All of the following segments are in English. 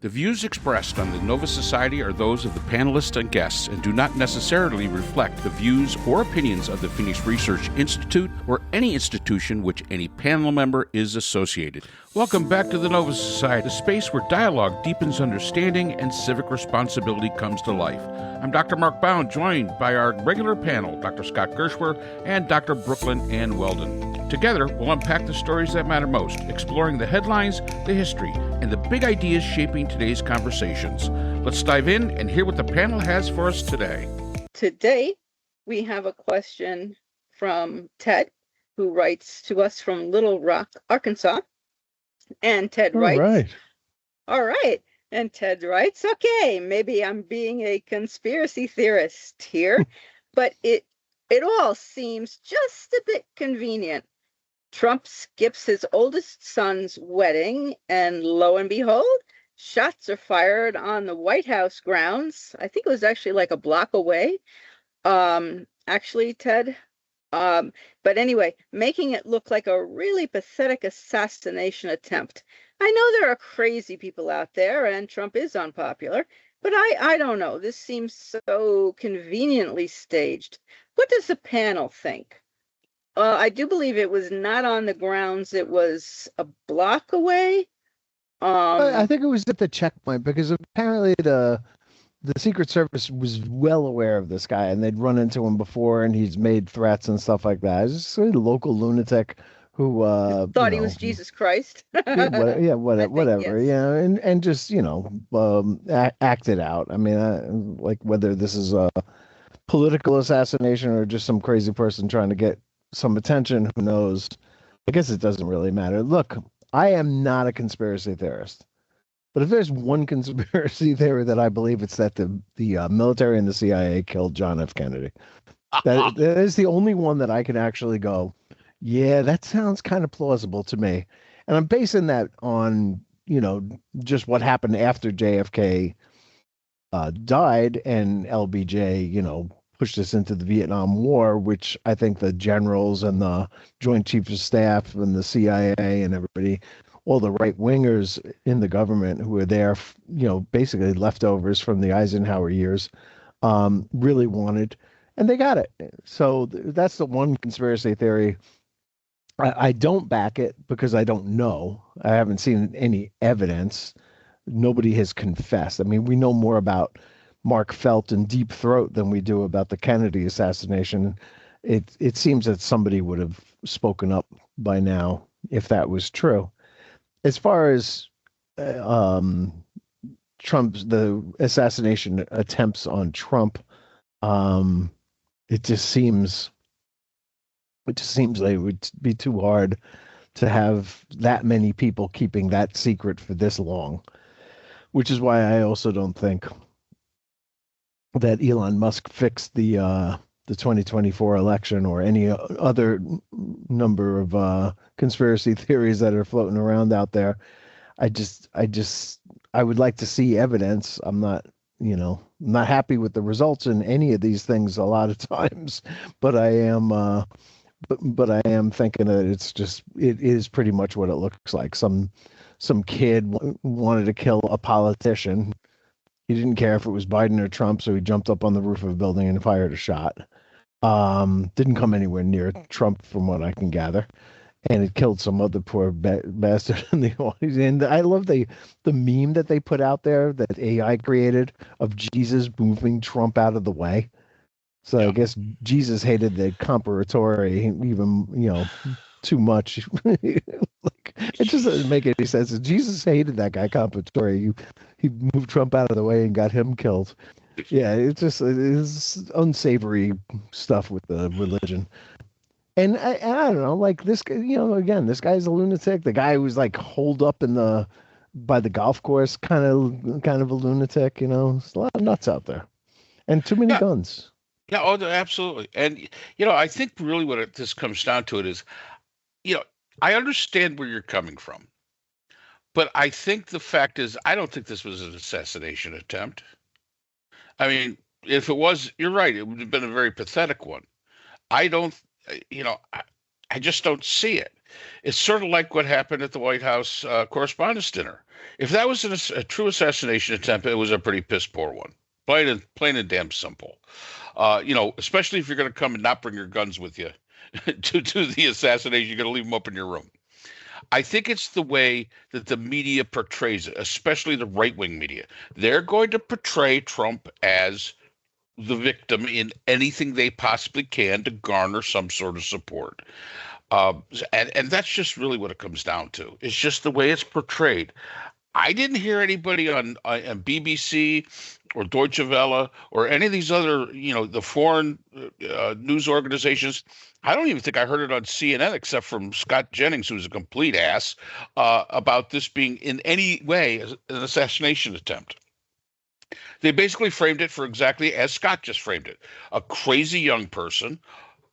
The views expressed on the Nova Society are those of the panelists and guests and do not necessarily reflect the views or opinions of the Phoenix Research Institute or any institution which any panel member is associated. Welcome back to the Nova Society, a space where dialogue deepens understanding and civic responsibility comes to life. I'm Dr. Mark Bound, joined by our regular panel, Dr. Scott Gershwer and Dr. Brooklyn Ann Weldon. Together, we'll unpack the stories that matter most, exploring the headlines, the history, and the big ideas shaping today's conversations. Let's dive in and hear what the panel has for us today. Today, we have a question from Ted, who writes to us from Little Rock, Arkansas. And Ted writes, All right. And Ted writes, okay, maybe I'm being a conspiracy theorist here, but it all seems just a bit convenient. Trump skips his oldest son's wedding, and lo and behold, shots are fired on the White House grounds. I think it was actually like a block away. Actually, Ted. But anyway, making it look like a really pathetic assassination attempt. I know there are crazy people out there, and Trump is unpopular, but I don't know. This seems so conveniently staged. What does the panel think? I do believe it was not on the grounds. It was a block away. I think it was at the checkpoint because apparently the Secret Service was well aware of this guy and they'd run into him before and he's made threats and stuff like that. It's just a local lunatic who thought he was Jesus Christ. whatever. Yes. Yeah, and just act it out. I mean, like whether this is a political assassination or just some crazy person trying to get some attention, who knows? I guess it doesn't really matter. Look, I am not a conspiracy theorist, but if there's one conspiracy theory that I believe, it's that the military and the CIA killed John F. Kennedy. That is the only one that I can actually go, yeah, that sounds kind of plausible to me. And I'm basing that on, just what happened after JFK died and LBJ, pushed us into the Vietnam War, which I think the generals and the Joint Chiefs of Staff and the CIA and everybody, all the right wingers in the government who were there, basically leftovers from the Eisenhower years, really wanted, and they got it. So that's the one conspiracy theory. I don't back it because I don't know. I haven't seen any evidence. Nobody has confessed. I mean, we know more about Mark Felt and Deep Throat than we do about the Kennedy assassination. It seems that somebody would have spoken up by now if that was true. As far as the assassination attempts on Trump, it just seems like it would be too hard to have that many people keeping that secret for this long, which is why I also don't think that Elon Musk fixed the 2024 election or any other number of conspiracy theories that are floating around out there. I would like to see evidence. I'm not happy with the results in any of these things a lot of times, but I am but I am thinking that it is pretty much what it looks like. Some kid wanted to kill a politician. He didn't care if it was Biden or Trump, so he jumped up on the roof of a building and fired a shot. Didn't come anywhere near Trump, from what I can gather, and it killed some other poor bastard in the audience. And I love the meme that they put out there that AI created of Jesus moving Trump out of the way. So yeah. I guess Jesus hated the comparatory even too much. It just doesn't make any sense. Jesus hated that guy comparatory. He moved Trump out of the way and got him killed. Yeah, it is unsavory stuff with the religion. And I don't know, like this, again, this guy's a lunatic. The guy who's like holed up by the golf course, kind of a lunatic. There's a lot of nuts out there, and too many guns. Yeah, absolutely. And I think really what this comes down to it is, I understand where you're coming from, but I think the fact is, I don't think this was an assassination attempt. I mean, if it was, you're right, it would have been a very pathetic one. I don't, I just don't see it. It's sort of like what happened at the White House Correspondents' Dinner. If that was a true assassination attempt, it was a pretty piss poor one. Plain and damn simple. Especially if you're going to come and not bring your guns with you to do the assassination, you're going to leave them up in your room. I think it's the way that the media portrays it, especially the right-wing media. They're going to portray Trump as the victim in anything they possibly can to garner some sort of support. And that's just really what it comes down to. It's just the way it's portrayed. I didn't hear anybody on BBC or Deutsche Welle or any of these other, the foreign news organizations. I don't even think I heard it on CNN except from Scott Jennings, who's a complete ass, about this being in any way an assassination attempt. They basically framed it for exactly as Scott just framed it. A crazy young person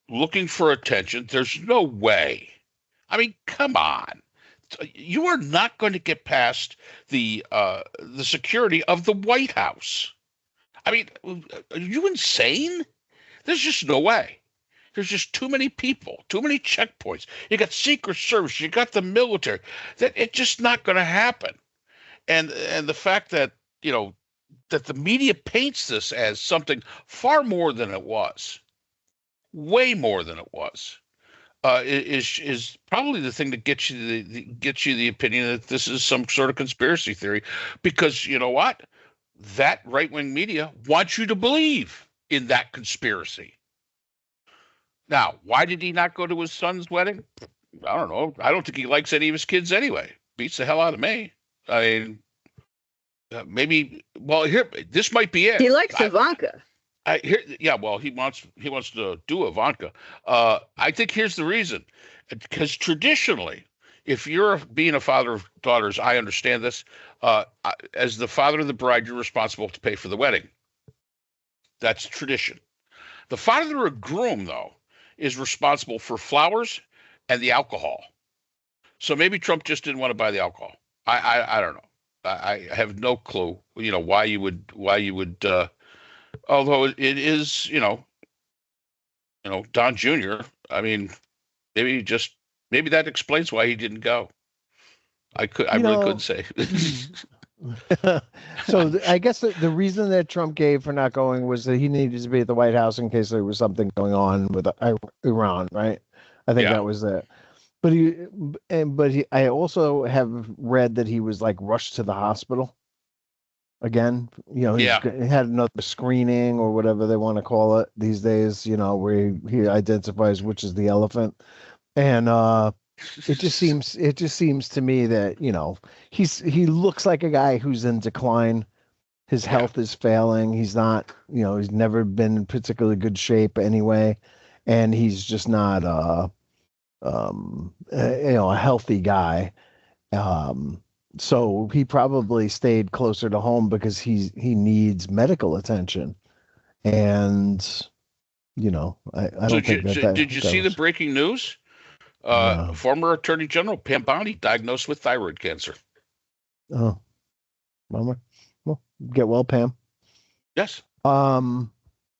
looking for attention. There's no way. I mean, come on. You are not going to get past the security of the White House. I mean, are you insane? There's just no way. There's just too many people, too many checkpoints. You got Secret Service, you got the military. That it's just not going to happen. And the fact that that the media paints this as something far more than it was, way more than it was, is probably the thing that gets you the opinion that this is some sort of conspiracy theory, because you know what? That right-wing media wants you to believe in that conspiracy. Now, why did he not go to his son's wedding? I don't know. I don't think he likes any of his kids anyway. Beats the hell out of me. I mean, maybe. Well, here, this might be it. He likes Ivanka. Well, he wants to do Ivanka. I think here's the reason, because traditionally, if you're being a father of daughters, I understand this. As the father of the bride, you're responsible to pay for the wedding. That's tradition. The father of groom, though, is responsible for flowers and the alcohol. So maybe Trump just didn't want to buy the alcohol. I don't know. I have no clue. Why you would. Although it is, Don Jr. I mean, maybe that explains why he didn't go. I really couldn't say. So I guess the reason that Trump gave for not going was that he needed to be at the White House in case there was something going on with Iran, right? I think that was it. But I also have read that he was like rushed to the hospital again. He had another screening or whatever they want to call it these days. Where he identifies which is the elephant, and it just seems to me that he looks like a guy who's in decline. His health is failing. He's not, he's never been in particularly good shape anyway, and he's just not a healthy guy. So he probably stayed closer to home because he needs medical attention, and I don't think that. Did you see the breaking news? Former Attorney General Pam Bondi diagnosed with thyroid cancer. Oh, bummer. Well, get well, Pam. Yes.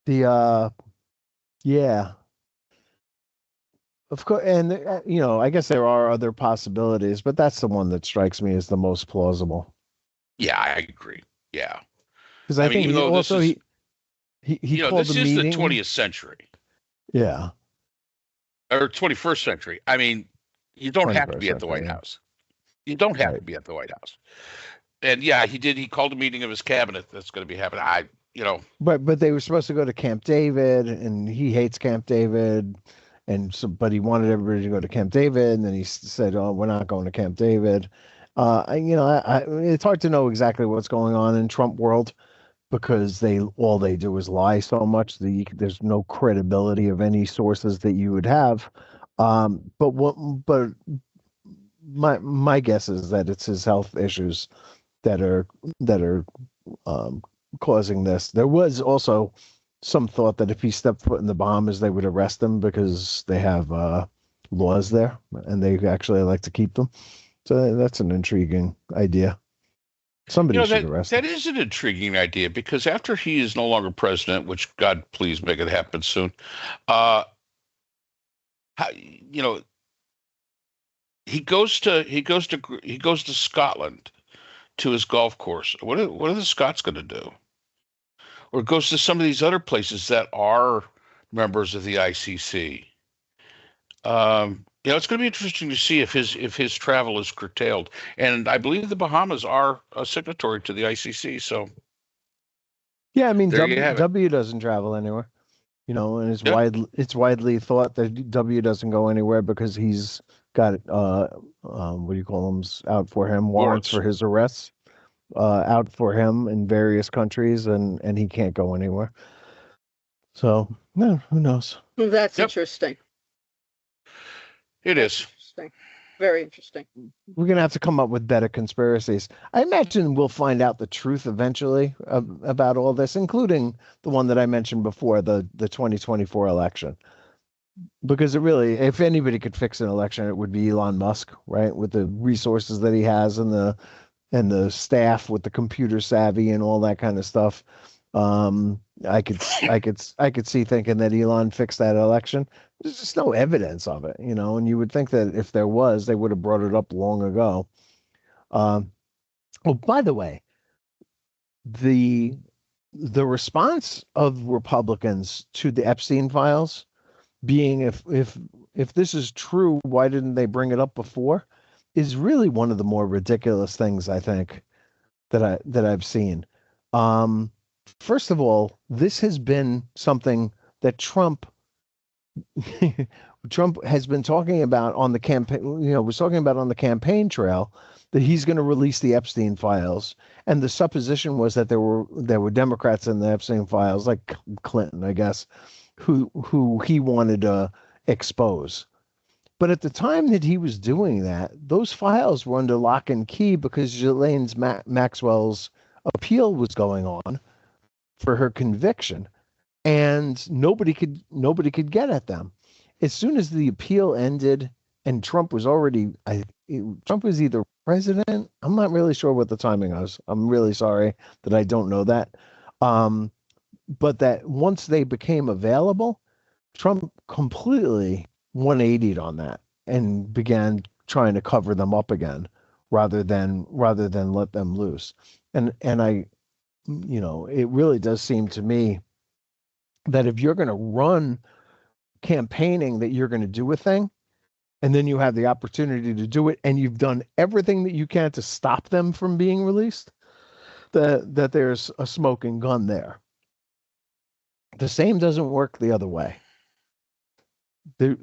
Yeah. Of course, and I guess there are other possibilities, but that's the one that strikes me as the most plausible. Yeah, I agree. Yeah, because I think he called this a meeting. The 20th century. Yeah. Or 21st century. I mean, you don't have to be at the White House. You don't have to be at the White House. And yeah, he did. He called a meeting of his cabinet that's going to be happening. But they were supposed to go to Camp David, and he hates Camp David, but he wanted everybody to go to Camp David, and then he said, "Oh, we're not going to Camp David." It's hard to know exactly what's going on in Trump world, because all they do is lie so much. There's no credibility of any sources that you would have. But my guess is that it's his health issues that are causing this. There was also some thought that if he stepped foot in the Bahamas, they would arrest him because they have laws there and they actually like to keep them. So that's an intriguing idea. Somebody should arrest him. That is an intriguing idea, because after he is no longer president, which God please make it happen soon, how, he goes to Scotland to his golf course. What are the Scots going to do? Or goes to some of these other places that are members of the ICC. It's going to be interesting to see if his travel is curtailed. And I believe the Bahamas are a signatory to the ICC. So yeah, I mean, there you have it. W doesn't travel anywhere, and it's widely thought that W doesn't go anywhere because he's got what do you call them, out for him, warrants for his arrests, out for him in various countries, and he can't go anywhere. So, no, who knows? Well, that's interesting. It is interesting. Very interesting. We're going to have to come up with better conspiracies. I imagine we'll find out the truth eventually about all this, including the one that I mentioned before, the 2024 election. Because it really, if anybody could fix an election, it would be Elon Musk, right? With the resources that he has and the staff with the computer savvy and all that kind of stuff. I could see thinking that Elon fixed that election. There's just no evidence of it, and you would think that if there was, they would have brought it up long ago. Oh, by the way, the response of Republicans to the Epstein files being, if this is true, why didn't they bring it up before, is really one of the more ridiculous things I think that I've seen. First of all, this has been something that Trump has been talking about on the campaign, was talking about on the campaign trail, that he's going to release the Epstein files. And the supposition was that there were Democrats in the Epstein files, like Clinton, I guess, who he wanted to expose. But at the time that he was doing that, those files were under lock and key because Ghislaine Maxwell's appeal was going on for her conviction, and nobody could get at them. As soon as the appeal ended and Trump was either president, I'm not really sure what the timing was. I'm really sorry that I don't know that. But that once they became available, Trump completely 180'd on that and began trying to cover them up again rather than let them loose. And I, it really does seem to me that if you're going to run campaigning that you're going to do a thing, and then you have the opportunity to do it, and you've done everything that you can to stop them from being released, that there's a smoking gun there. The same doesn't work the other way. Joe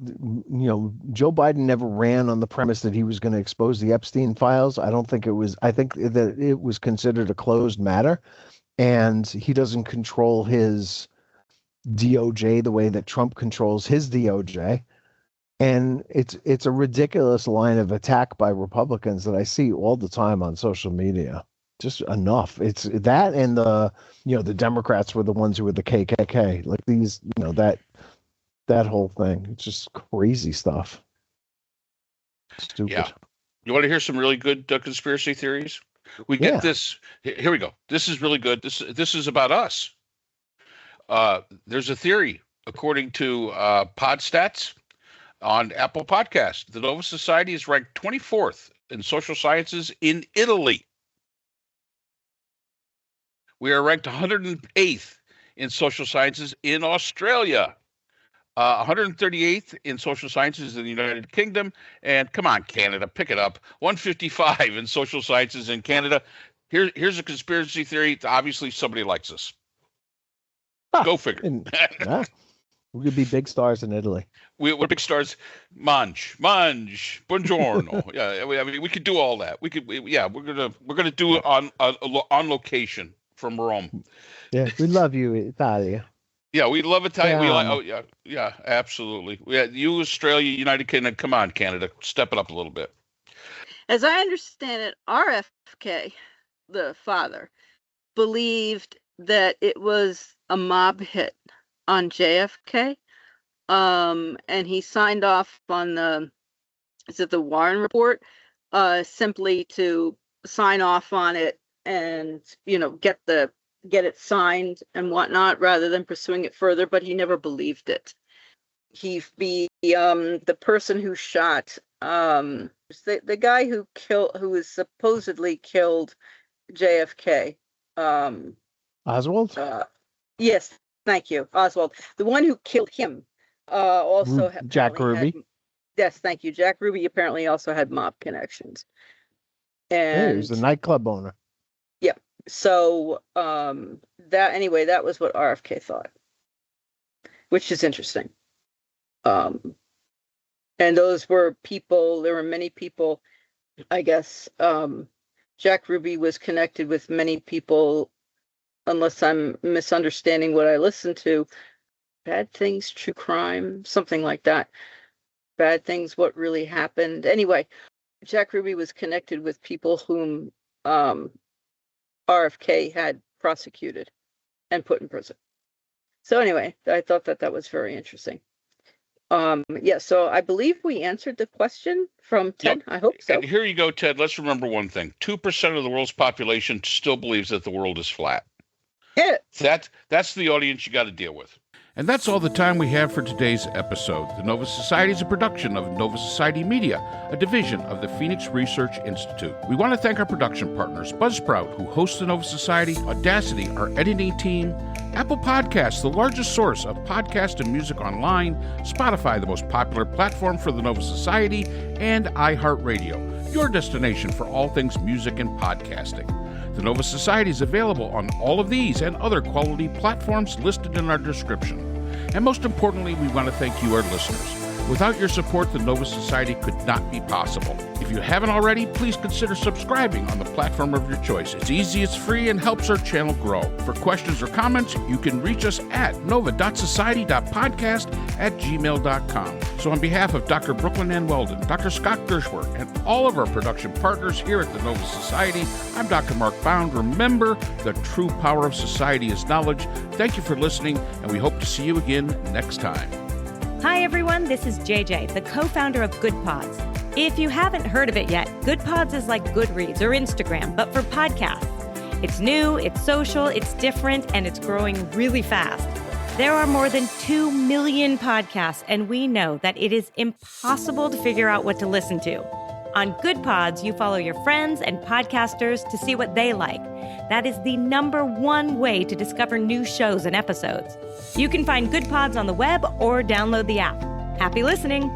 Biden never ran on the premise that he was going to expose the Epstein files. I think that it was considered a closed matter, and he doesn't control his DOJ the way that Trump controls his DOJ. And it's a ridiculous line of attack by Republicans that I see all the time on social media. Just enough. It's that, and the Democrats were the ones who were the KKK. Like these, that whole thing. It's just crazy stuff. Stupid. Yeah. You want to hear some really good conspiracy theories? We get this. Here we go. This is really good. This is about us. There's a theory, according to Podstats on Apple Podcast. The Nova Society is ranked 24th in social sciences in Italy. We are ranked 108th in social sciences in Australia. 138th in social sciences in the United Kingdom. And come on, Canada, pick it up. 155 in social sciences in Canada. Here's a conspiracy theory. Obviously, somebody likes us. Go figure. We could be big stars in Italy. We're big stars. Mange, buongiorno. Yeah, I mean, we could do all that. We're gonna do it on location from Rome. Yeah, we love you, Italia. Yeah, we love Italian. Yeah, absolutely. You, Australia, United Kingdom. Come on, Canada, step it up a little bit. As I understand it, RFK, the father, believed that it was a mob hit on JFK, and he signed off on the Warren report, simply to sign off on it and get it signed and whatnot, rather than pursuing it further. But he never believed it. He the person who shot the guy who was supposedly killed JFK. Oswald? Yes, thank you, Oswald. The one who killed him also Jack Ruby. Yes, thank you. Jack Ruby apparently also had mob connections. And he was the nightclub owner. Yeah. So that was what RFK thought, which is interesting. And those were people. There were many people. I guess Jack Ruby was connected with many people. Unless I'm misunderstanding what I listened to, Bad Things, True Crime, something like that. Bad Things, What Really Happened. Anyway, Jack Ruby was connected with people whom RFK had prosecuted and put in prison. So anyway, I thought that was very interesting. So I believe we answered the question from Ted. Yep. I hope so. And here you go, Ted. Let's remember one thing. 2% of the world's population still believes that the world is flat. Yeah. That's the audience you got to deal with. And that's all the time we have for today's episode. The Nova Society is a production of Nova Society Media, a division of the Phoenix Research Institute. We want to thank our production partners, Buzzsprout, who hosts the Nova Society, Audacity, our editing team, Apple Podcasts, the largest source of podcast and music online, Spotify, the most popular platform for the Nova Society, and iHeartRadio, your destination for all things music and podcasting. The Nova Society is available on all of these and other quality platforms listed in our description. And most importantly, we want to thank you, our listeners. Without your support, the Nova Society could not be possible. If you haven't already, please consider subscribing on the platform of your choice. It's easy, it's free, and helps our channel grow. For questions or comments, you can reach us at nova.society.podcast@gmail.com. So on behalf of Dr. Brooklyn Ann Weldon, Dr. Scott Gershworth, and all of our production partners here at the Nova Society, I'm Dr. Mark Bound. Remember, the true power of society is knowledge. Thank you for listening, and we hope to see you again next time. Hi, everyone. This is JJ, the co-founder of Good Pods. If you haven't heard of it yet, Good Pods is like Goodreads or Instagram, but for podcasts. It's new, it's social, it's different, and it's growing really fast. There are more than 2 million podcasts, and we know that it is impossible to figure out what to listen to. On Good Pods, you follow your friends and podcasters to see what they like. That is the #1 way to discover new shows and episodes. You can find Good Pods on the web or download the app. Happy listening!